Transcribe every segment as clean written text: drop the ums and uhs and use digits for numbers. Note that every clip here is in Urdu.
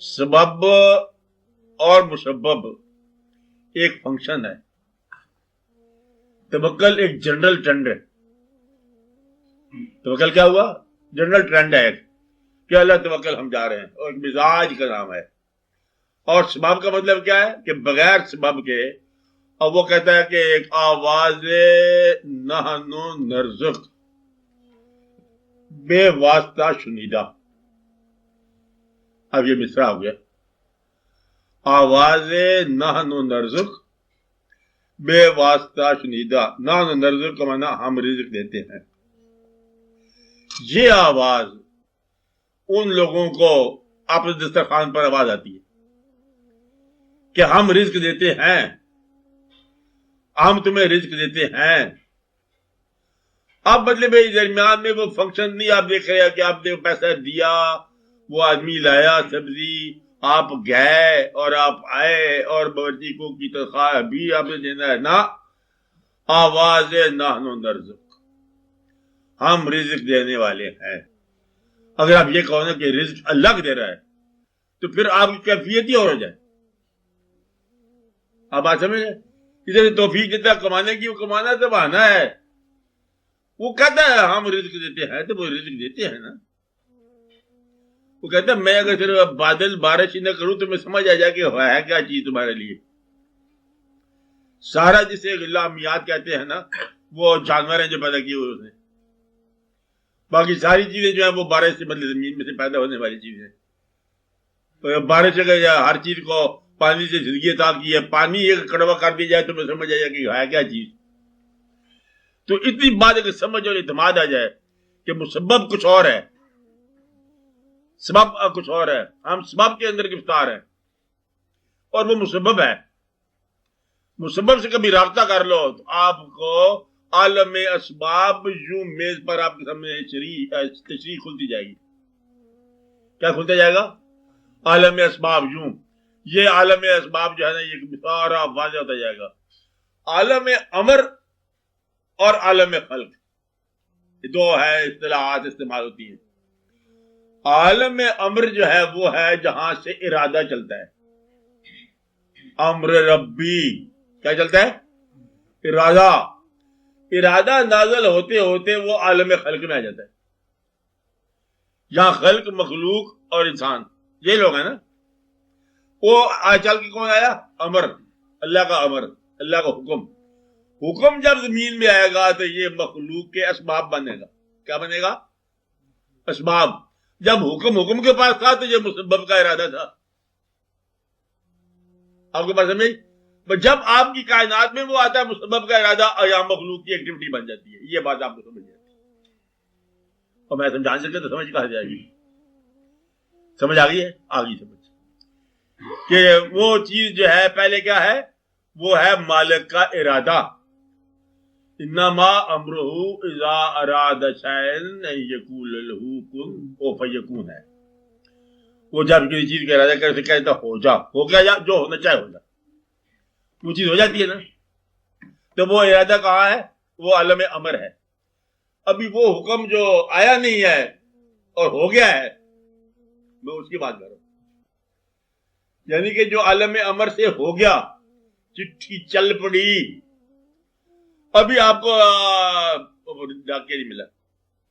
سبب اور مسبب ایک فنکشن ہے. توکل ایک جنرل ٹرینڈ ہے. توکل کیا ہوا؟ جنرل ٹرینڈ ہے کہ اللہ توکل ہم جا رہے ہیں، اور ایک مزاج کا نام ہے. اور سبب کا مطلب کیا ہے کہ بغیر سبب کے. اور وہ کہتا ہے کہ ایک آواز نحن نرزق، بے واسطہ شنیدہ. اب یہ مصرع ہو گیا. آواز نحن نرزق بے واسطہ شنیدہ. نحن نرزق کا معنی ہم رزق دیتے ہیں. یہ آواز ان لوگوں کو اپنے دسترخوان پر آواز آتی ہے کہ ہم رزق دیتے ہیں، ہم تمہیں رزق دیتے ہیں. اب مطلب درمیان میں وہ فنکشن نہیں آپ دیکھ رہے کہ آپ نے پیسہ دیا، وہ آدمی لایا سبزی، آپ گئے اور آپ آئے اور باورچی کو کی تنخواہ بھی آپ نے دینا ہے. نا، آواز نحن نرزق، ہم رزق دینے والے ہیں. اگر آپ یہ کہو نا کہ رزق اللہ کو دے رہا ہے تو پھر آپ کی کیفیت ہی اور ہو جائے. آپ بات سمجھ رہے؟ اسے توفیق دیتا کمانے کی، وہ کمانا تو بہانا ہے. وہ کہتا ہے ہم رزق دیتے ہیں تو وہ رزق دیتے ہیں نا. وہ کہتا ہے میں اگر صرف بادل بارش ہی نہ کروں تو میں سمجھ آ جائے کہ ہے کیا چیز تمہارے لیے. سارا جسے غلامیات کہتے ہیں نا، وہ جانور ہیں جو پیدا کیے ہوئے نے. باقی ساری چیزیں جو ہیں وہ بارش سے مطلب زمین میں سے پیدا ہونے والی چیزیں ہیں. بارش اگر ہر چیز کو پانی سے زندگی عطا کی ہے، پانی ایک کڑوا کر دیا جائے تو میں سمجھ آ جائے کہ ہے کیا چیز. تو اتنی بات اگر سمجھ اور اعتماد آ جائے کہ مسبب کچھ اور ہے، سبب کچھ اور ہے، ہم سبب کے اندر گرفتار ہیں اور وہ مسبب ہے. مسبب سے کبھی رابطہ کر لو تو آپ کو عالم اسباب یوں میز پر آپ کے سامنے تشریح کھلتی جائے گی. کیا کھلتا جائے گا؟ عالم اسباب. یوں یہ عالم اسباب جو ہے نا، یہ سارا واضح ہوتا جائے گا. عالم امر اور عالم خلق، یہ دو ہے اصطلاحات استعمال ہوتی ہیں. عالم امر جو ہے وہ ہے جہاں سے ارادہ چلتا ہے. امر ربی کیا چلتا ہے؟ ارادہ. ارادہ نازل ہوتے ہوتے وہ عالم خلق میں آ جاتا ہے. یہاں خلق مخلوق اور انسان یہ لوگ ہیں نا. وہ چل کے کون آیا؟ امر، اللہ کا امر، اللہ کا حکم. حکم جب زمین میں آئے گا تو یہ مخلوق کے اسباب بنے گا. کیا بنے گا؟ اسباب. جب حکم کے پاس تھا تو یہ مسبب کا ارادہ تھا. آپ کے پاس سمجھ؟ جب آپ کی کائنات میں وہ آتا ہے مسبب کا ارادہ، اور یہاں مخلوق کی ایکٹیویٹی بن جاتی ہے. یہ بات آپ کو سمجھ جاتی ہے. اور میں سمجھان سکتا تو سمجھ کہا جائے گی. سمجھ آ گئی ہے؟ آ گئی سمجھ کہ وہ چیز جو ہے پہلے کیا ہے؟ وہ ہے مالک کا ارادہ. انما امرہ اذا اراد شیئا ان یقول له کن فیکون ہے. وہ جب کسی چیز کا ارادہ کرے کہتا ہو جا، ہو گیا، یا جو ہونا چاہے ہو جا، وہ چیز ہو جاتی ہے نا. تو وہ ارادہ کہاں ہے؟ وہ عالم امر ہے. ابھی وہ حکم جو آیا نہیں ہے اور ہو گیا ہے، میں اس کی بات کر رہا ہوں. یعنی کہ جو عالم امر سے ہو گیا، چٹھی چل پڑی، ابھی آپ کو ڈاکے نہیں ملا.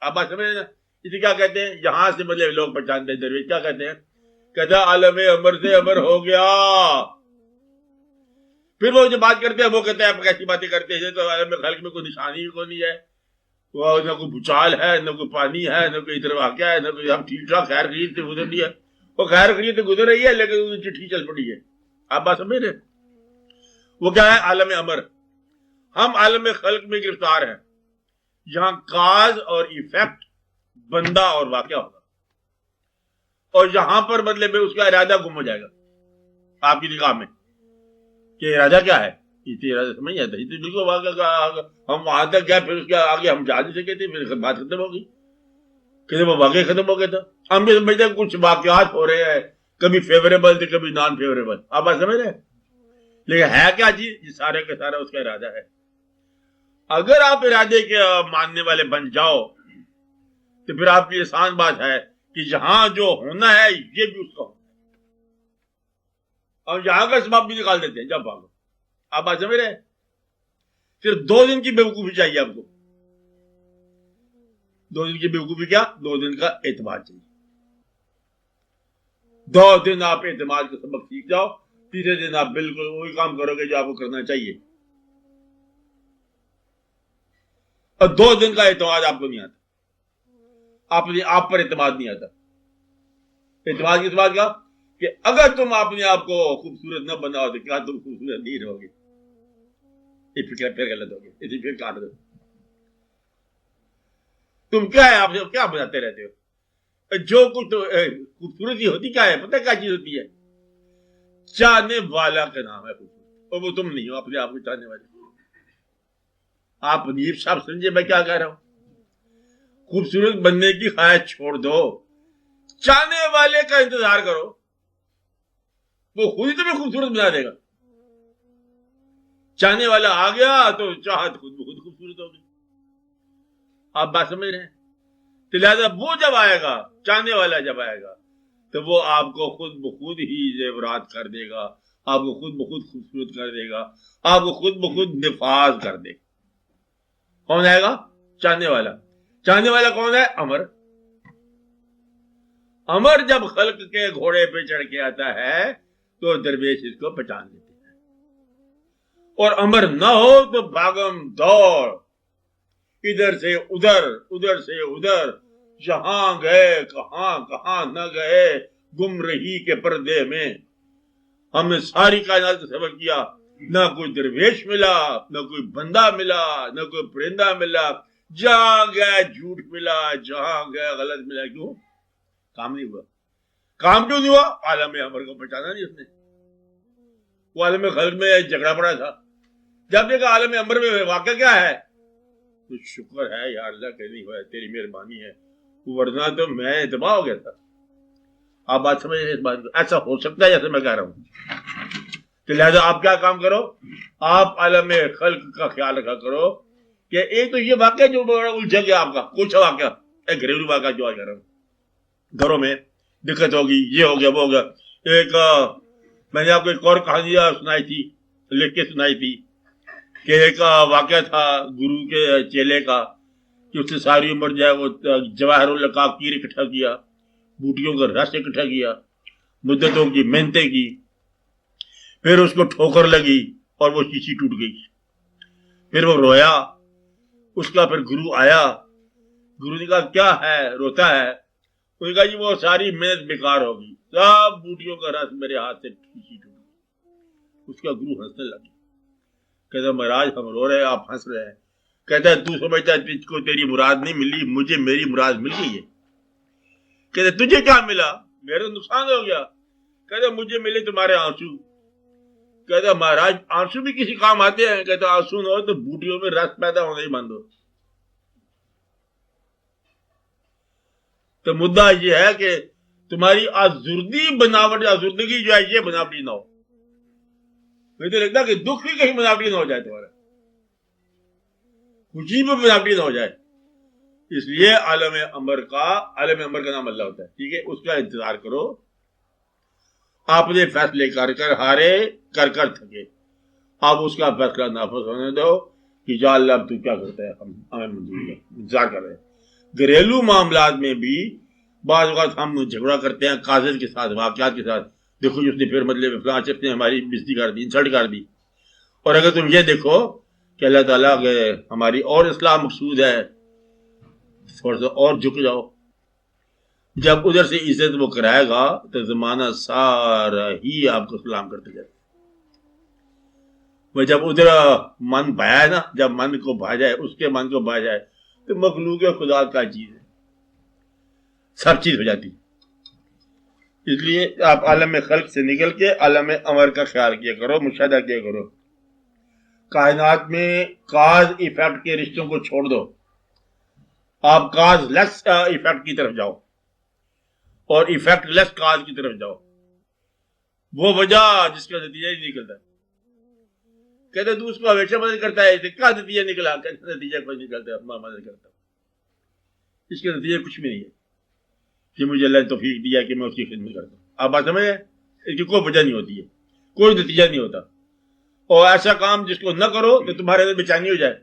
آپ بات سمجھ نا؟ اسے کیا کہتے ہیں؟ یہاں سے مطلب لوگ پہچانتے ہیں درویش کیا کہتے ہیں؟ کہتا عالم امر سے امر ہو گیا. پھر وہ جو بات کرتے ہیں وہ کہتے ہیں آپ کیسی باتیں کرتے ہیں؟ تو عالم خلق میں کوئی نشانی ہی کوئی نہیں ہے. وہ نہ کوئی بھوچال ہے، نہ کوئی پانی ہے، نہ کوئی ادھر واقعہ ہے، نہ کوئی ہم ٹھیک ٹھاک خیر خرید سے گزر رہی ہے. وہ خیر خرید سے گزر رہی ہے لیکن چٹھی چل پڑی ہے. آپ بات سمجھ رہے؟ وہ کیا ہے؟ عالم امر. ہم عالم خلق میں گرفتار ہیں. یہاں کاز اور ایفیکٹ، بندہ اور واقعہ ہوگا، اور یہاں پر مطلب اس کا ارادہ گم ہو جائے گا آپ کی نگاہ میں کہ ارادہ کیا ہے. اسی ارادہ سمجھ جاتا ہے بالکل واقعہ. ہم وہاں تک گئے، پھر اس کے آگے ہم جا نہیں سکے تھے، پھر بات ختم ہو گئی کہ وہ واقعہ ختم ہو گیا تھا. ہم بھی سمجھتے ہیں کچھ واقعات ہو رہے ہیں، کبھی فیوریبل تھے کبھی نان فیوریبل. آپ بات سمجھ رہے ہیں؟ لیکن ہے کیا چیز؟ یہ سارے کا سارا اس کا ارادہ ہے. اگر آپ ارادے کے ماننے والے بن جاؤ تو پھر آپ کی آسان بات ہے کہ جہاں جو ہونا ہے یہ بھی اس کا ہونا ہے. اور یہاں کا اسباب بھی نکال دیتے ہیں جب بھاگو. آپ بات سمجھ رہے ہیں؟ صرف 2 دن کی بیوقوفی چاہیے آپ کو. 2 دن کی بیوقوفی کیا؟ 2 دن کا اعتماد چاہیے. 2 دن آپ اعتماد کا سبق سیکھ جاؤ، تیسرے دن آپ بالکل وہی کام کرو گے جو آپ کو کرنا چاہیے. اور 2 دن کا اعتماد آپ کو نہیں آتا، اپنے آپ پر اعتماد نہیں آتا. اعتماد کس بات کا؟ کہ اگر تم اپنے آپ کو خوبصورت نہ بناؤ تو کیا تم خوبصورت نہیں رہو گے؟ یہ فکر پھر غلط ہوگی، اسی پھر کاٹ دو. تم کیا ہے، آپ سے کیا بناتے رہتے ہو؟ جو کچھ خوبصورتی ہوتی کیا ہے، پتہ کیا چیز ہوتی ہے؟ چاہنے والا کا نام ہے خوبصورت، اور وہ تم نہیں ہو اپنے آپ کو چاہنے والے. آپ نیب صاحب سمجھے میں کیا کہہ رہا ہوں؟ خوبصورت بننے کی خواہش چھوڑ دو، چاہنے والے کا انتظار کرو، وہ خود ہی تمہیں خوبصورت بنا دے گا. چاہنے والا آ گیا تو چاہت خود بخود خوبصورت ہوگی. آپ بات سمجھ رہے ہیں؟ تو لہٰذا وہ جب آئے گا، چاہنے والا جب آئے گا تو وہ آپ کو خود بخود ہی زیورات کر دے گا، آپ کو خود بخود خوبصورت کر دے گا، آپ کو خود بخود نفاذ کر دے گا. کون آئے گا؟ چاہنے والا. چاہنے والا کون ہے؟ امر. امر جب خلق کے گھوڑے پہ چڑھ کے آتا ہے تو درویش اس کو پہچان لیتے ہیں، اور امر نہ ہو تو بھاگم دوڑ، ادھر سے ادھر، ادھر سے ادھر، جہاں گئے کہاں نہ گئے، گم رہی کے پردے میں. ہم نے ساری کائنات کا سفر کیا، نہ کوئی درویش ملا، نہ کوئی بندہ ملا، نہ کوئی پرندہ ملا. جہاں گیا جھوٹ ملا، جہاں گیا غلط ملا. کیوں؟ کام نہیں ہوا. کام کیوں نہیں ہوا؟ عالم امر کو پہچانا نہیں اس نے. وہ عالم خلق میں جھگڑا پڑا تھا، جب دیکھا عالم امر میں واقعہ کیا ہے تو شکر ہے یا اللہ کہ نہیں ہوا، تیری مہربانی ہے، ورنہ تو میں تباہ ہو گیا تھا. آپ بات سمجھ رہے ہیں اس بات کو؟ ایسا ہو سکتا ہے جیسے میں کہہ رہا ہوں. تو لہٰذا آپ کیا کام کرو، آپ عالم خلق کا خیال رکھا کرو. کہ ایک تو یہ واقعہ جو الجھا گیا آپ کا، کچھ واقعہ ایک گھریلو واقعہ جو آ جا رہا ہوں، گھروں میں دقت ہوگی، یہ ہو گیا وہ ہو گیا. ایک میں نے آپ کو ایک اور کہانی سنائی تھی، لکھ کے سنائی تھی، کہ ایک واقعہ تھا گرو کے چیلے کا، کہ اس نے ساری عمر جو ہے وہ جواہر القاقیر اکٹھا کیا، بوٹیوں کا رس اکٹھا کیا، مدتوں کی محنتیں کی، پھر اس کو ٹھوکر لگی اور وہ شیشی ٹوٹ گئی. پھر وہ رویا. اس کا پھر گرو آیا، گرو نے کہا کیا ہے روتا ہے؟ انہوں نے کہا جی وہ ساری محنت بیکار ہوگی، سب بوٹیوں کا رس میرے ہاتھ سے شیشی ٹوٹ گئی. اس کا گرو ہنسنے لگا، کہتا مہاراج ہم رو رہے ہیں آپ ہنس رہے ہیں. کہتا ہے تو سمجھتا ہے تجھ کو تیری مراد نہیں ملی، مجھے میری مراد مل گئی ہے. کہتا تجھے کیا ملا؟ میرا نقصان ہو گیا. کہتا مجھے ملے تمہارے آنسو. کہتا مہاراج آنسو بھی کسی کام آتے ہیں؟ کہتا آنسو نہ ہو تو بوٹیوں میں رس پیدا ہونے ہی بند ہو. تو مدعا یہ ہے کہ تمہاری آزردگی جو ہے یہ بناوٹی نہ ہو. مجھے تو لگتا ہے کہ دکھ بھی کہیں بناوٹی نہ ہو جائے، تمہارا خوشی بھی بناوٹی نہ ہو جائے. اس لیے عالم امر کا نام اللہ ہوتا ہے. ٹھیک ہے، اس کا انتظار کرو. آپ نے فیصلے کر کر ہارے، کر کر تھکے، آپ اس کا فیصلہ نافذ ہونے دو کہ یا اللہ اب تو کیا کرتا ہے، ہمیں منظور ہے، انتظار کر رہے ہیں. گھریلو معاملات میں بھی بعض اوقات ہم جھگڑا کرتے ہیں قاضی کے ساتھ، واقعات کے ساتھ. دیکھو اس نے پھر مطلب فلاں شخص نے ہماری بےزتی کر دی، انسلٹ کر دی. اور اگر تم یہ دیکھو کہ اللہ تعالیٰ کے ہماری اور اصلاح مقصود ہے، تھوڑا سا اور جھک جاؤ. جب ادھر سے عزت وہ کرائے گا تو زمانہ سارا ہی آپ کو سلام کرتے جائے. وہ جب ادھر من بھایا ہے نا، جب من کو بھا جائے، اس کے من کو بھا جائے تو مخلوق خدا کا چیز ہے، سب چیز ہو جاتی. اس لیے آپ عالم خلق سے نکل کے عالم امر کا خیال کیا کرو، مشاہدہ کیا کرو. کائنات میں کاز ایفیکٹ کے رشتوں کو چھوڑ دو، آپ کاز لیس ایفیکٹ کی طرف جاؤ اور ایفیکٹ لیس کاز کی طرف جاؤ. وہ وجہ جس کا نتیجہ ہی نکلتا ہے. کہتے تو اس کو ہمیشہ مدد کرتا ہے، کیا نتیجہ نکلا؟ کہتے نتیجہ کوئی نکلتا ہے، مدد کرتا ہوں. اس کا نتیجہ کچھ بھی نہیں ہے کہ مجھے اللہ نے توفیق دیا کہ میں اس کی خدمت کرتا ہوں. آپ بات سمجھے؟ اس کی کوئی وجہ نہیں ہوتی ہے. کوئی نتیجہ نہیں ہوتا. اور ایسا کام جس کو نہ کرو تو تمہارے اندر بے چینی ہو جائے.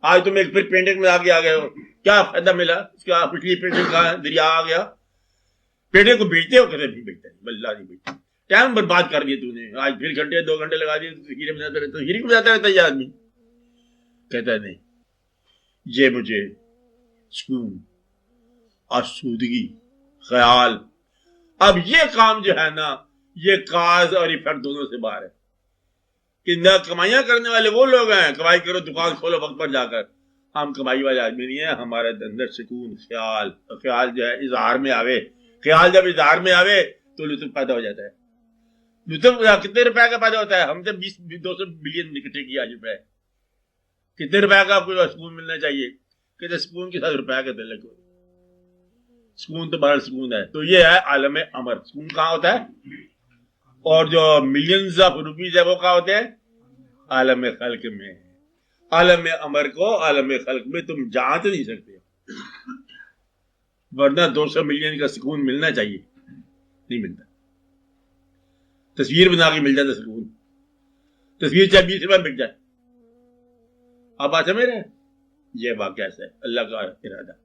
آج تم ایک پھر پینٹنگ میں آگے آ گئے ہو, کیا فائدہ ملا اس کا؟ پچھلی پینٹنگ کا دریا آ گیا. پینٹنگ کو بیچتے ہو؟ کہتے نہیں بیچتا, بلّہ نہیں بیچتا. ٹائم برباد کر دیا تو نے, آج پھر گھنٹے 2 گھنٹے لگا دیے ہیرے بناتا رہتا. ہیرے بناتا رہتا یہ آدمی. کہتا ہے نہیں, یہ مجھے سکون, آسودگی, خیال. اب یہ کام جو ہے نا, یہ کاز اور افیکٹ دونوں سے باہر ہے. کہ نہ کمائیاں کرنے والے وہ لوگ ہیں, کمائی کرو دکان کھولو وقت پر جا کر. ہم کمائی والے آدمی نہیں ہیں. ہمارے اندر سکون, خیال, خیال جو ہے اظہار میں آوے. خیال جب اظہار میں آوے تو لطف پیدا ہو جاتا ہے. لطف کتنے روپے کا پیدا ہوتا ہے؟ ہم نے 200 بلین اکٹھے کیا آج روپے. کتنے روپے کا آپ کو سکون ملنا چاہیے؟ کہ سکون کے ساتھ روپے کا دل کو. سکون تو بہر سکون ہے. تو یہ ہے عالم امر. سکون کہاں ہوتا ہے؟ اور جو ملینز آف روپیز ہے وہ کہاں ہوتے ہیں؟ عالم خلق میں. عالم امر کو عالم خلق میں تم جانچ نہیں سکتے, ورنہ 200 ملین کا سکون ملنا چاہیے, نہیں ملتا. تصویر بنا کے مل جاتا سکون. تصویر چاہے 20 روپے بک جائے. آپ بات سمجھ رہے ہیں؟ یہ واقعہ ہے اللہ کا ارادہ.